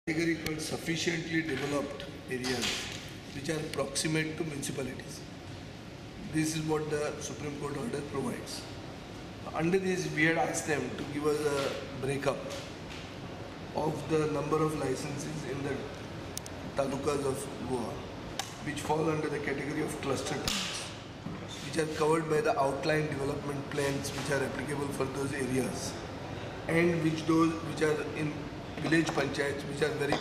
Category called sufficiently developed areas which are proximate to municipalities. This is what the Supreme Court order provides. Under this, we had asked them to give us a breakup of the number of licenses in the talukas of Goa, which fall under the category of cluster towns, which are covered by the outline development plans which are applicable for those areas, and which are in village panchayats which are very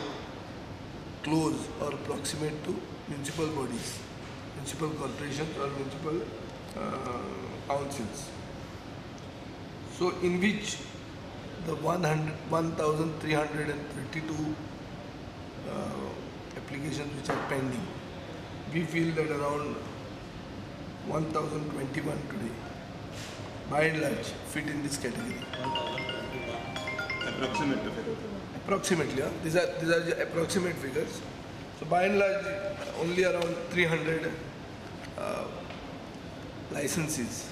close or proximate to municipal bodies, municipal corporations or municipal councils. So in which the 1,332 applications which are pending, we feel that around 1,021 today, by and large, fit in this category. Approximately, these are the approximate figures. So by and large, only around 300 licenses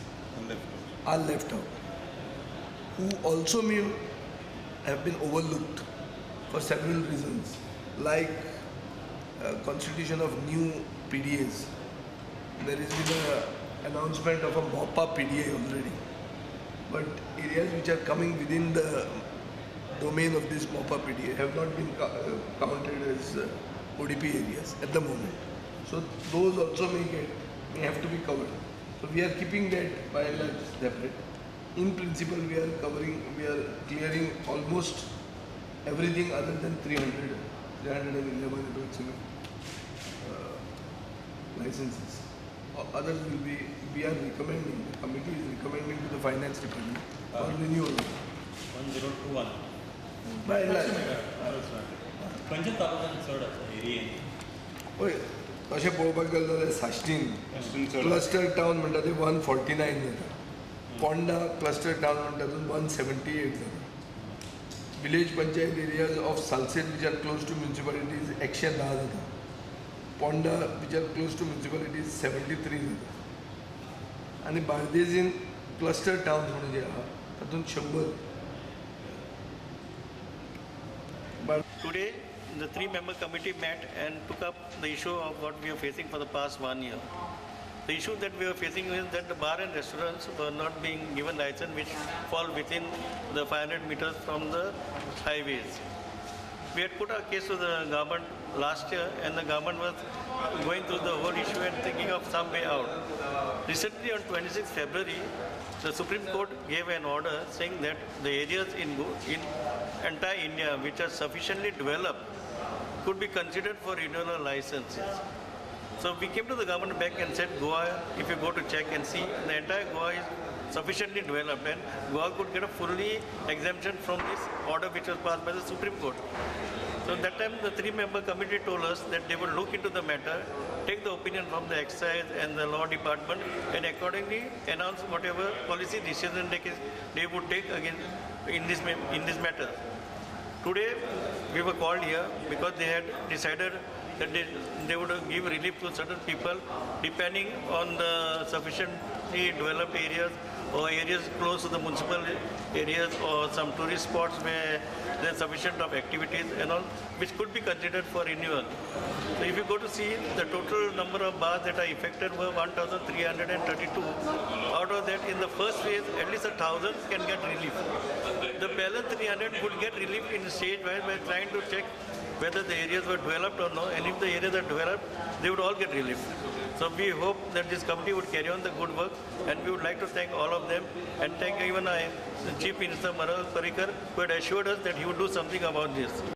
are left out, who also may have been overlooked for several reasons, like constitution of new PDAs. There has been an announcement of a MOPA PDA already, but areas which are coming within the domain of this MOPA PDA have not been counted as ODP areas at the moment. So those also may have to be covered. So we are keeping that by and large separate. In principle, we are clearing almost everything other than 311 approximate licenses. Others will be, we are recommending, the committee is recommending to the finance department for renewal. 1021. By and large. खंयच्या तालुक्यात चड आसा एरियेन? पळय तशें पळोवपाक गेलें जाल्यार साश्टीन cluster town म्हणटा ते 149 जाता. पोंडा क्लस्टर टावन म्हणटा तातूंत 178 जाता. Village panchayat areas of Salcete which are close to municipalities 110 जाता. Ponda which are close to municipalities 73 जाता. आनी बार्देजीन क्लस्टर टावन म्हणून जे आहा तातूंत 100. Today, the three-member committee met and took up the issue of what we are facing for the past 1 year. The issue that we are facing is that the bar and restaurants were not being given license which fall within the 500 meters from the highways. We had put our case to the government last year and the government was going through the whole issue and thinking of some way out. Recently on 26 February, the Supreme Court gave an order saying that the areas in entire India which are sufficiently developed could be considered for renewal licenses. So we came to the government back and said, Goa, if you go to check and see, the entire Goa is sufficiently developed and Goa could get a fully exemption from this order which was passed by the Supreme Court. So at that time the three-member committee told us that they would look into the matter, take the opinion from the excise and the law department and accordingly announce whatever policy decision they would take again in this matter. Today we were called here because they had decided that they would give relief to certain people depending on the sufficiently developed areas or areas close to the municipal areas or some tourist spots where there is sufficient of activities and all which could be considered for renewal. So if you go to see, the total number of bars that are affected were 1,332. Out of that, in the first phase, at least 1,000 can get relief. The balance 300 would get relief in stage wise by trying to check whether the areas were developed or not, and if the areas are developed, they would all get relief. So we hope that this committee would carry on the good work, and we would like to thank all of them, and thank even Chief Minister Maral Parrikar, who had assured us that he would do something about this.